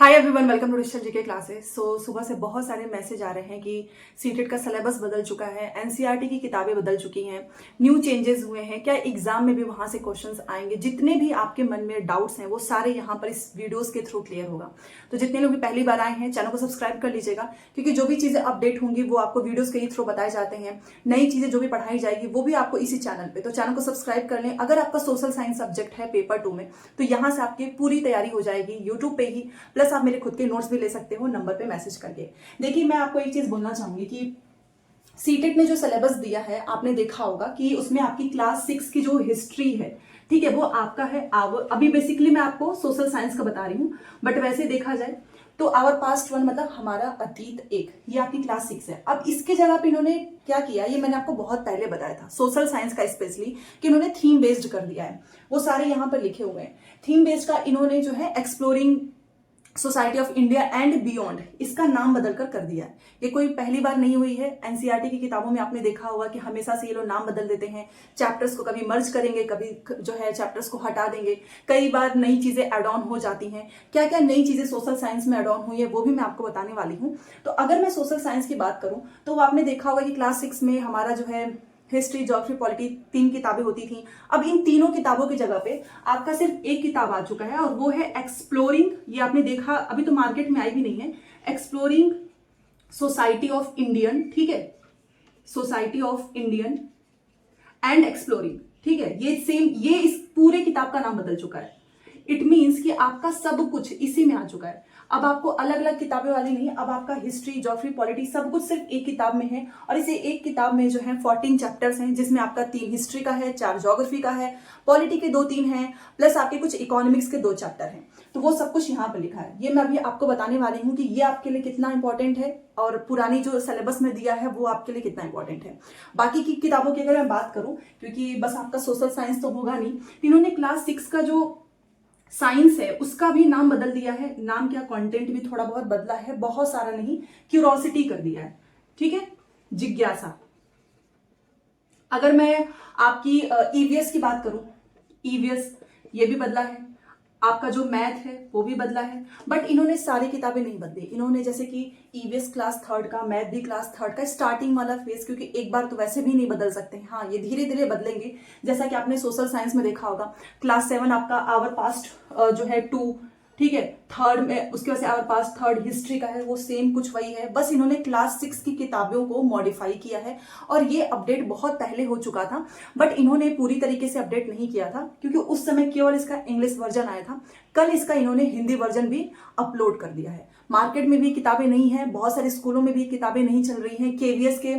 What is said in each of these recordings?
Hi everyone, welcome to digital GK classes. सुबह से बहुत सारे मैसेज आ रहे हैं कि सीटेट का सिलेबस बदल चुका है, एनसीईआरटी की किताबें बदल चुकी हैं, न्यू चेंजेस हुए हैं, क्या एग्जाम में भी वहां से क्वेश्चंस आएंगे। जितने भी आपके मन में डाउट्स हैं वो सारे यहाँ पर इस वीडियोस के थ्रू क्लियर होगा। तो जितने लोग भी पहली बार आए हैं चैनल को सब्सक्राइब कर लीजिएगा, क्योंकि जो भी चीजें अपडेट होंगी वो आपको वीडियोज के ही थ्रू बताए जाते हैं। नई चीजें जो भी पढ़ाई जाएगी वो भी आपको इसी चैनल पे, तो चैनल को सब्सक्राइब कर लें। अगर आपका सोशल साइंस सब्जेक्ट है पेपर 2 में, तो यहाँ से आपकी पूरी तैयारी हो जाएगी यूट्यूब पे ही, प्लस आप मेरे खुद के नोट्स भी ले सकते हो नंबर पे मैसेज करके। देखिए, मैं आपको एक चीज बोलना चाहूंगी कि सीटेट ने जो सिलेबस दिया है आपने देखा होगा कि उसमें आपकी क्लास 6 की जो हिस्ट्री है, ठीक है, वो आपका है आवर। अभी बेसिकली मैं आपको सोशल साइंस का बता रही हूँ, बट वैसे देखा जाए तो आवर पास्ट 1 मतलब हमारा अतीत 1, ये आपकी क्लास 6 है। अब इसके जगह पे इन्होंने क्या किया, ये मैंने आपको बहुत पहले बताया था सोशल साइंस का स्पेशली, कि इन्होंने थीम बेस्ड कर दिया है। वो सारे यहाँ पर लिखे हुए हैं। थीम बेस्ड का इन्होंने जो है exploring society of India and beyond, इसका नाम बदलकर कर दिया है। ये कोई पहली बार नहीं हुई है। एनसीईआरटी की किताबों में आपने देखा होगा कि हमेशा से ये लोग नाम बदल देते हैं। चैप्टर्स को कभी मर्ज करेंगे, कभी जो है चैप्टर्स को हटा देंगे। कई बार नई चीजें एड ऑन हो जाती हैं। क्या क्या नई चीजें सोशल साइंस में एड ऑन हुई है वो भी मैं आपको बताने वाली हूँ। तो अगर मैं सोशल साइंस की बात करूं तो वो आपने देखा होगा कि क्लास 6 में हमारा जो है हिस्ट्री, ज्योग्राफी, पॉलिटी 3 किताबें होती थी। अब इन तीनों किताबों की जगह पे आपका सिर्फ एक किताब आ चुका है, और वो है एक्सप्लोरिंग। ये आपने देखा, अभी तो मार्केट में आई भी नहीं है। एक्सप्लोरिंग सोसाइटी ऑफ इंडियन, ठीक है, society of Indian and exploring, ठीक है। ये सेम, ये इस पूरे किताब का नाम बदल चुका है। इट मीन्स कि आपका सब कुछ इसी में आ चुका है। अब आपको अलग अलग किताबें वाली नहीं, अब आपका हिस्ट्री, ज्योग्राफी, पॉलिटी सब कुछ सिर्फ एक किताब में है। और इसे एक किताब में जो है 14 चैप्टर्स हैं, जिसमें आपका 3 हिस्ट्री का है, 4 ज्योग्राफी का है, पॉलिटी के 2-3 हैं, प्लस आपके कुछ इकोनॉमिक्स के 2 चैप्टर हैं। तो वो सब कुछ यहाँ पर लिखा है। ये मैं अभी आपको बताने वाली हूँ कि ये आपके लिए कितना इंपॉर्टेंट है, और पुरानी जो सिलेबस में दिया है वो आपके लिए कितना इंपॉर्टेंट है। बाकी की किताबों की अगर मैं बात करूं, क्योंकि बस आपका सोशल साइंस तो होगा नहीं, इन्होंने क्लास 6 का जो साइंस है उसका भी नाम बदल दिया है। नाम क्या, कंटेंट भी थोड़ा बहुत बदला है, बहुत सारा नहीं, क्यूरोसिटी कर दिया है, ठीक है, जिज्ञासा। अगर मैं आपकी ईवीएस की बात करूं, ईवीएस ये भी बदला है। आपका जो मैथ है वो भी बदला है। बट इन्होंने सारी किताबें नहीं बदली। इन्होंने जैसे कि ईवीएस क्लास 3 का, मैथ भी क्लास 3 का स्टार्टिंग वाला फेज, क्योंकि एक बार तो वैसे भी नहीं बदल सकते, हाँ ये धीरे धीरे बदलेंगे। जैसा कि आपने सोशल साइंस में देखा होगा, क्लास 7 आपका आवर पास्ट जो है 2, ठीक है, 3rd में उसके वजह से आवर पास 3rd हिस्ट्री का है, वो सेम कुछ वही है, बस इन्होंने क्लास 6 की किताबों को मॉडिफाई किया है। और ये अपडेट बहुत पहले हो चुका था, बट इन्होंने पूरी तरीके से अपडेट नहीं किया था, क्योंकि उस समय केवल इसका इंग्लिश वर्जन आया था। कल इसका इन्होंने हिंदी वर्जन भी अपलोड कर दिया है। मार्केट में भी किताबें नहीं है, बहुत सारे स्कूलों में भी किताबें नहीं चल रही हैं। केवीएस के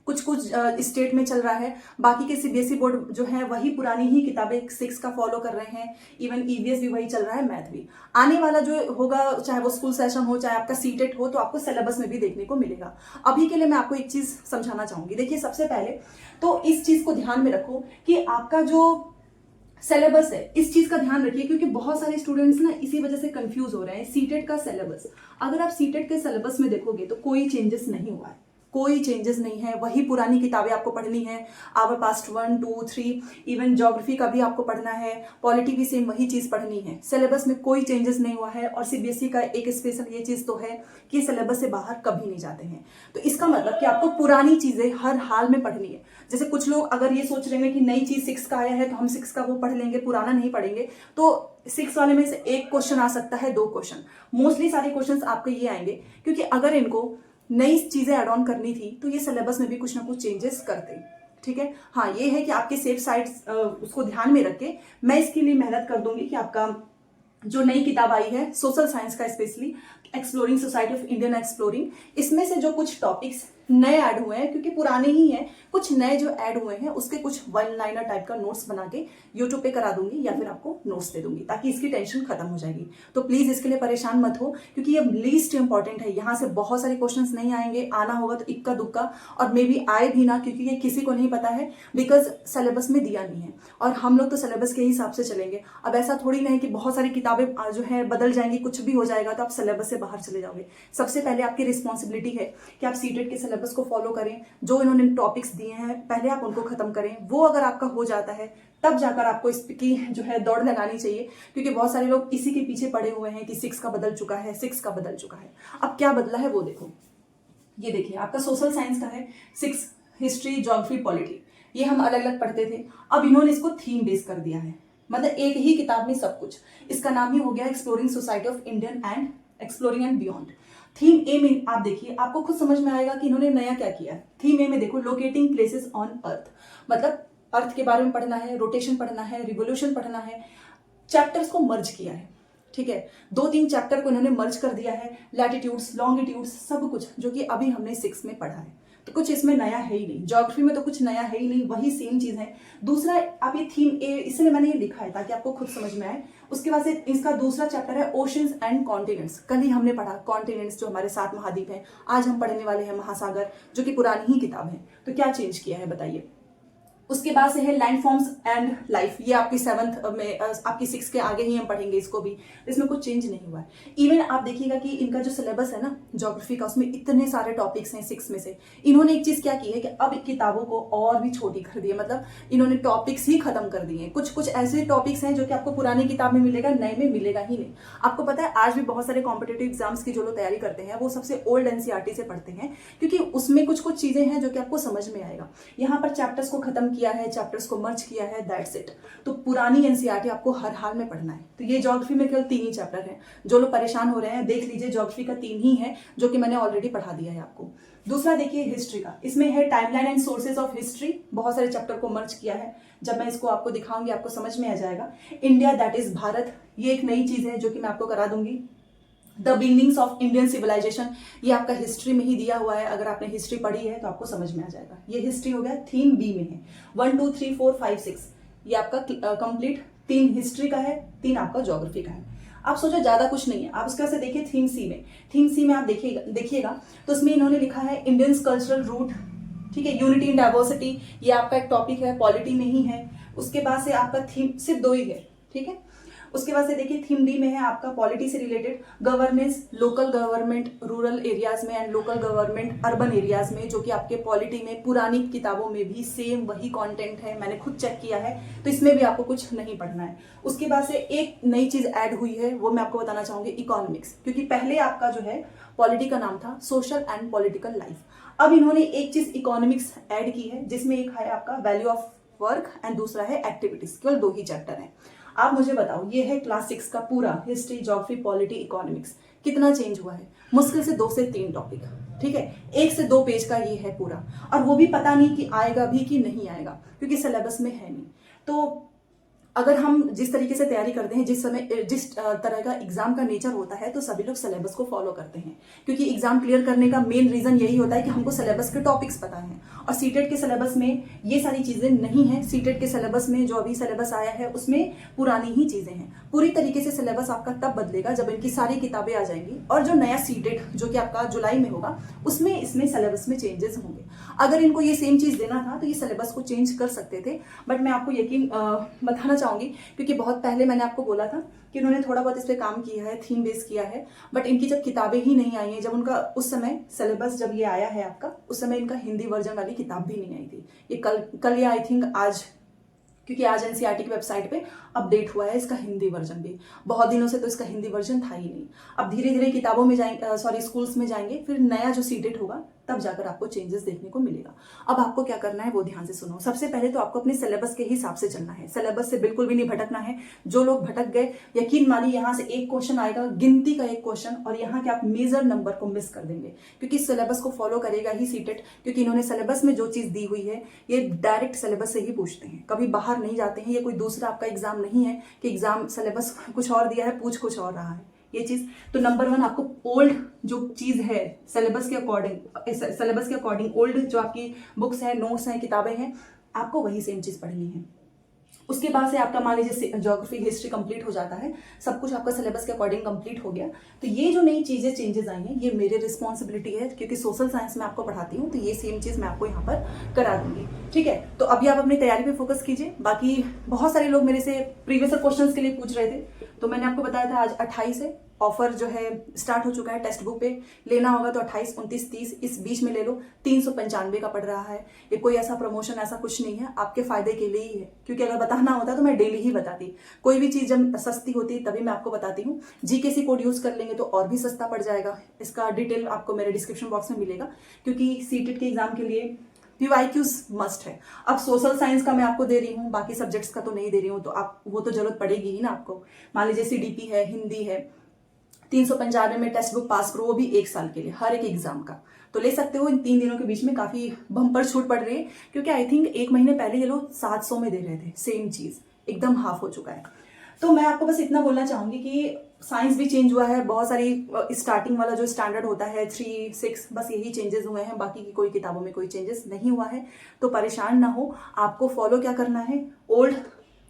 कुछ कुछ स्टेट में चल रहा है, बाकी के सीबीएसई बोर्ड जो है वही पुरानी ही किताबें 6 का फॉलो कर रहे हैं। इवन ईवीएस भी वही चल रहा है, मैथ भी। आने वाला जो होगा, चाहे वो स्कूल सेशन हो, चाहे आपका सीटेट हो, तो आपको सिलेबस में भी देखने को मिलेगा। अभी के लिए मैं आपको एक चीज समझाना चाहूंगी। देखिए, सबसे पहले तो इस चीज को ध्यान में रखो कि आपका जो सिलेबस है, इस चीज का ध्यान रखिए, क्योंकि बहुत सारे स्टूडेंट्स ना इसी वजह से कंफ्यूज हो रहे हैं। सीटेट का सिलेबस, अगर आप सीटेट के सिलेबस में देखोगे तो कोई चेंजेस नहीं हुआ है, कोई चेंजेस नहीं है। वही पुरानी किताबें आपको पढ़नी है, आवर पास्ट 1, 2, 3, इवन ज्योग्राफी का भी आपको पढ़ना है, पॉलिटी भी सेम वही चीज पढ़नी है। सिलेबस में कोई चेंजेस नहीं हुआ है। और सीबीएसई का एक स्पेशल ये चीज तो है कि सिलेबस से बाहर कभी नहीं जाते हैं। तो इसका मतलब कि आपको पुरानी चीजें हर हाल में पढ़नी है। जैसे कुछ लोग अगर ये सोच रहे हैं कि नई चीज 6 का आया है तो हम 6 का वो पढ़ लेंगे, पुराना नहीं पढ़ेंगे, तो 6 वाले में से एक क्वेश्चन आ सकता है, 2 क्वेश्चन, मोस्टली सारे क्वेश्चन आपके ये आएंगे। क्योंकि अगर इनको नई चीजें ऐड ऑन करनी थी तो ये सिलेबस में भी कुछ ना कुछ चेंजेस करते, ठीक है। हाँ, ये है कि आपके सेफ साइड उसको ध्यान में रख के मैं इसके लिए मेहनत कर दूंगी कि आपका जो नई किताब आई है सोशल साइंस का, specially exploring society of Indian exploring, इसमें से जो कुछ टॉपिक्स नए ऐड हुए हैं, क्योंकि पुराने ही हैं, कुछ नए जो ऐड हुए हैं उसके कुछ 1 लाइनर टाइप का नोट्स बना के यूट्यूब पे करा दूंगी, या फिर आपको नोट्स दे दूंगी, ताकि इसकी टेंशन खत्म हो जाएगी। तो प्लीज इसके लिए परेशान मत हो, क्योंकि ये लीस्ट इंपॉर्टेंट है। यहाँ से बहुत सारे क्वेश्चंस नहीं आएंगे, आना होगा तो इक्का दुक्का, और मे बी आए भी ना, क्योंकि ये किसी को नहीं पता है, बिकॉज सिलेबस में दिया नहीं है। और हम लोग तो सिलेबस के हिसाब से चलेंगे। अब ऐसा थोड़ी ना है कि बहुत सारी किताबें जो है बदल जाएंगी, कुछ भी हो जाएगा तो आप सिलेबस से बाहर चले जाओगे। सबसे पहले आपकी रिस्पॉन्सिबिलिटी है कि आप सीटेट के सिलेबस को फॉलो करें। जो इन्होंने टॉपिक्स दिए हैं पहले आप उनको खत्म करें। वो अगर आपका हो जाता है तब जाकर आपको इसकी जो है दौड़ लगानी चाहिए, क्योंकि बहुत सारे लोग इसी के पीछे पड़े हुए हैं कि 6 का बदल चुका है, 6 का बदल चुका है। अब क्या बदला है वो देखो, ये देखिए आपका सोशल साइंस का है 6, हिस्ट्री, ज्योग्राफी, पॉलिटी, ये हम अलग अलग पढ़ते थे। अब इन्होंने इसको थीम बेस कर दिया है, मतलब एक ही किताब में सब कुछ। इसका नाम ही हो गया exploring society of Indian and exploring and beyond. Theme A में आप देखिए, आपको खुद समझ में आएगा कि इन्होंने नया क्या किया है। थीम ए में देखो, लोकेटिंग प्लेसेस ऑन अर्थ, मतलब अर्थ के बारे में पढ़ना है, रोटेशन पढ़ना है, रिवोल्यूशन पढ़ना है। चैप्टर्स को मर्ज किया है, ठीक है, 2-3 चैप्टर को इन्होंने मर्ज कर दिया है, लैटिट्यूड्स, लॉन्गिट्यूड्स, सब कुछ जो कि अभी हमने 6 में पढ़ा है। तो कुछ इसमें नया है ही नहीं, ज्योग्राफी में तो कुछ नया है ही नहीं, वही सेम चीज है। दूसरा, आप ये थीम ए, इसलिए मैंने ये लिखा है ताकि आपको खुद समझ में आए। उसके बाद से इसका दूसरा चैप्टर है ओशंस एंड कॉन्टिनेंट्स। कल ही हमने पढ़ा कॉन्टिनेंट्स, जो हमारे 7 महाद्वीप हैं। आज हम पढ़ने वाले हैं महासागर, जो कि पुरानी ही किताब है। तो क्या चेंज किया है बताइए। उसके बाद से है लैंड फॉर्म्स एंड लाइफ, ये आपकी 7th में, आपकी 6 के आगे ही हम पढ़ेंगे इसको भी। इसमें कुछ चेंज नहीं हुआ है। इवन आप देखिएगा कि इनका जो सिलेबस है ना ज्योग्राफी का, उसमें इतने सारे टॉपिक्स हैं 6 में से। इन्होंने एक चीज क्या की है कि अब किताबों को और भी छोटी कर दी है, मतलब इन्होंने टॉपिक्स ही खत्म कर दिए हैं। कुछ कुछ ऐसे टॉपिक्स हैं जो कि आपको पुरानी किताब में मिलेगा, नए में मिलेगा ही नहीं। आपको पता है आज भी बहुत सारे कॉम्पिटेटिव एग्जाम्स की जो लोग तैयारी करते हैं वो सबसे ओल्ड एनसीईआरटी से पढ़ते हैं, क्योंकि उसमें कुछ कुछ चीजें हैं जो कि आपको समझ में आएगा। यहाँ पर चैप्टर्स को खत्म किया है, चैप्टर्स को मर्ज किया है, दैट्स इट। तो पुरानी एनसीईआरटी आपको हर हाल में पढ़ना है। तो ये ज्योग्राफी में केवल 3 ही चैप्टर हैं। जो लोग परेशान हो रहे हैं देख लीजिए, ज्योग्राफी का 3 ही है जो कि मैंने ऑलरेडी पढ़ा दिया है आपको। दूसरा देखिए हिस्ट्री का, इसमें है timeline and sources of history, बहुत सारे चैप्टर को मर्ज किया है। जब मैं इसको आपको दिखाऊंगी आपको समझ में आ जाएगा। इंडिया दैट इज भारत, ये एक नई चीज है जो कि मैं आपको करा दूंगी। The beginnings of Indian civilisation, ये आपका हिस्ट्री में ही दिया हुआ है। अगर आपने हिस्ट्री पढ़ी है तो आपको समझ में आ जाएगा। ये हिस्ट्री हो गया, थीम बी में है। 1 2 3 4 5 6 ये आपका कंप्लीट 3 हिस्ट्री का है, 3 आपका ज्योग्राफी का है। आप सोचो ज्यादा कुछ नहीं है। आप उसके से देखिए थीम सी में, थीम सी में आप देखिएगा तो उसमें इन्होंने लिखा है इंडियंस कल्चरल रूट, ठीक है, यूनिटी इन डाइवर्सिटी, ये आपका एक टॉपिक है, पॉलिटी में ही है। उसके बाद से आपका थीम सिर्फ 2 ही है, ठीक है। उसके बाद से देखिए थीम डी में है आपका पॉलिटी से related governance, local government rural areas में and local government urban areas में, जो कि आपके पॉलिटी में पुरानी किताबों में भी सेम वही कंटेंट है, मैंने खुद चेक किया है। तो इसमें भी आपको कुछ नहीं पढ़ना है। उसके बाद से एक नई चीज ऐड हुई है, वो मैं आपको बताना चाहूंगी, इकोनॉमिक्स। क्योंकि पहले आपका जो है पॉलिटी का नाम था सोशल एंड पॉलिटिकल लाइफ, अब इन्होंने एक चीज इकोनॉमिक्स ऐड की है, जिसमें एक है आपका वैल्यू ऑफ वर्क एंड दूसरा है एक्टिविटीज। केवल 2 ही चैप्टर हैं। आप मुझे बताओ, ये है क्लास 6 का पूरा हिस्ट्री, ज्योग्राफी, पॉलिटी, इकोनॉमिक्स। कितना चेंज हुआ है? मुश्किल से 2 से 3 टॉपिक, ठीक है। 1 से 2 पेज का ये है पूरा, और वो भी पता नहीं कि आएगा भी कि नहीं आएगा, क्योंकि सिलेबस में है नहीं। तो अगर हम जिस तरीके से तैयारी करते हैं, जिस तरह का एग्जाम का नेचर होता है, तो सभी लोग सिलेबस को फॉलो करते हैं, क्योंकि एग्जाम क्लियर करने का मेन रीजन यही होता है कि हमको सिलेबस के टॉपिक्स पता हैं। और सीटेट के सिलेबस में ये सारी चीजें नहीं है। सीटेट के सिलेबस में जो अभी सिलेबस आया है उसमें पुरानी ही चीजें हैं। पूरी तरीके से सिलेबस आपका तब बदलेगा जब इनकी सारी किताबें आ जाएंगी, और जो नया सीटेट जो कि आपका जुलाई में होगा उसमें इसमें सिलेबस में चेंजेस होंगे। अगर इनको ये सेम चीज देना था तो ये सिलेबस को चेंज कर सकते थे, बट मैं आपको यकीन बताना चाहूंगी, क्योंकि बहुत पहले मैंने आपको बोला था कि उन्होंने थोड़ा बहुत इस पे काम किया है, थीम बेस किया है, बट इनकी जब किताबें ही नहीं आई हैं, जब उनका उस समय सिलेबस जब ये आया है आपका, उस समय इनका हिंदी वर्जन वाली किताब भी नहीं आई थी। ये कल या आई थिंक आज, क्योंकि आज एनसीईआरटी की वेबसाइट पे अपडेट हुआ है इसका हिंदी वर्जन भी। बहुत दिनों से तो इसका हिंदी वर्जन था ही नहीं। अब धीरे धीरे किताबों में जाएंगे, स्कूल्स में जाएंगे, फिर नया जो सीटेट होगा तब जाकर आपको चेंजेस देखने को मिलेगा। अब आपको क्या करना है वो ध्यान से सुनो। सबसे पहले तो आपको अपने सिलेबस के हिसाब से चलना है, सिलेबस से बिल्कुल भी नहीं भटकना है। जो लोग भटक गए, यकीन मानिए यहाँ से एक क्वेश्चन आएगा, गिनती का एक क्वेश्चन, और यहाँ के आप मेजर नंबर को मिस कर देंगे, क्योंकि सिलेबस को फॉलो करेगा ही सीटेट। क्योंकि इन्होंने सिलेबस में जो चीज दी हुई है ये डायरेक्ट सिलेबस से ही पूछते हैं, कभी बाहर नहीं जाते हैं। ये कोई दूसरा आपका एग्जाम नहीं है कि एग्जाम सिलेबस कुछ और दिया है, पूछ कुछ और रहा है ये चीज। तो नंबर 1 आपको ओल्ड जो चीज है सिलेबस के अकॉर्डिंग ओल्ड जो आपकी बुक्स है, नोट्स हैं, किताबें हैं, आपको वही सेम चीज पढ़नी है। उसके बाद से आपका मान लीजिए ज्योग्राफी, हिस्ट्री कंप्लीट हो जाता है, सब कुछ आपका सिलेबस के अकॉर्डिंग कंप्लीट हो गया। तो ये जो नई चीजें चेंजेस आई हैं, ये मेरी रिस्पॉन्सिबिलिटी है, क्योंकि सोशल साइंस में आपको पढ़ाती हूँ, तो ये सेम चीज मैं आपको यहाँ पर करा दूंगी, ठीक है। तो अभी आप अपनी तैयारी पे फोकस कीजिए। बाकी बहुत सारे लोग मेरे से प्रीवियस क्वेश्चंस के लिए पूछ रहे थे, तो मैंने आपको बताया था आज 28 है, ऑफर जो है स्टार्ट हो चुका है टेक्स्ट बुक पे। लेना होगा तो 28, 29, 30 इस बीच में ले लो। 395 का पड़ रहा है। ये कोई ऐसा प्रमोशन ऐसा कुछ नहीं है, आपके फायदे के लिए ही है, क्योंकि अगर बताना होता तो मैं डेली ही बताती। कोई भी चीज़ जब सस्ती होती तभी मैं आपको बताती हूँ। जीकेसी कोड यूज कर लेंगे तो और भी सस्ता पड़ जाएगा। इसका डिटेल आपको मेरे डिस्क्रिप्शन बॉक्स में मिलेगा, क्योंकि सीटेट के एग्जाम के लिए PYQs मस्ट है। अब सोशल साइंस का मैं आपको दे रही हूँ, बाकी सब्जेक्ट्स का तो नहीं दे रही हूँ, तो आप वो तो जरूरत पड़ेगी ही ना आपको। मान लीजिए CDP है, हिंदी है, 395 में टेक्स्ट बुक पास करो, वो भी 1 साल के लिए हर एक एग्जाम का, तो ले सकते हो। इन 3 दिनों के बीच में काफी बम्पर छूट पड़ रही है, क्योंकि आई थिंक 1 महीने पहले ये लोग 700 में दे रहे थे, सेम चीज एकदम हाफ हो चुका है। तो मैं आपको बस इतना बोलना चाहूंगी कि साइंस भी चेंज हुआ है, बहुत सारी स्टार्टिंग वाला जो स्टैंडर्ड होता है 3, 6 बस यही चेंजेस हुए हैं, बाकी की कोई किताबों में कोई चेंजेस नहीं हुआ है। तो परेशान ना हो, आपको फॉलो क्या करना है, ओल्ड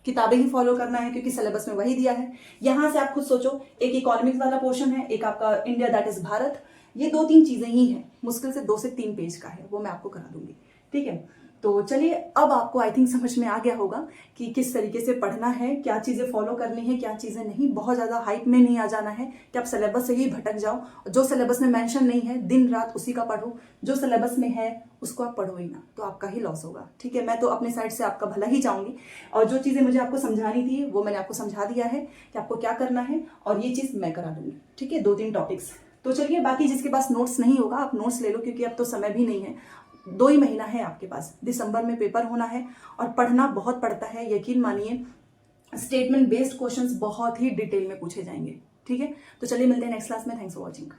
किताबें ही फॉलो करना है, क्योंकि सिलेबस में वही दिया है। यहां से आप खुद सोचो, एक इकोनॉमिक्स वाला पोर्शन है, एक आपका इंडिया दैट इज भारत, ये 2-3 चीजें ही हैं, मुश्किल से 2 से 3 पेज का है, वो मैं आपको करा दूंगी, ठीक है। तो चलिए, अब आपको आई थिंक समझ में आ गया होगा कि किस तरीके से पढ़ना है, क्या चीजें फॉलो करनी है, क्या चीजें नहीं। बहुत ज्यादा हाइप में नहीं आ जाना है कि आप सिलेबस से ही भटक जाओ। जो सिलेबस में मेंशन नहीं है दिन रात उसी का पढ़ो, जो सिलेबस में है उसको आप पढ़ो ही ना, तो आपका ही लॉस होगा, ठीक है। मैं तो अपने साइड से आपका भला ही चाहूंगी, और जो चीजें मुझे आपको समझानी थी वो मैंने आपको समझा दिया है कि आपको क्या करना है, और ये चीज मैं करा दूंगी, ठीक है। 2-3 टॉपिक्स। तो चलिए, बाकी जिसके पास नोट्स नहीं होगा आप नोट्स ले लो, क्योंकि अब तो समय भी नहीं है, 2 ही महीना है आपके पास, दिसंबर में पेपर होना है, और पढ़ना बहुत पड़ता है, यकीन मानिए। स्टेटमेंट बेस्ड क्वेश्चंस बहुत ही डिटेल में पूछे जाएंगे, ठीक है। तो चलिए, मिलते हैं नेक्स्ट क्लास में। Thanks for watching.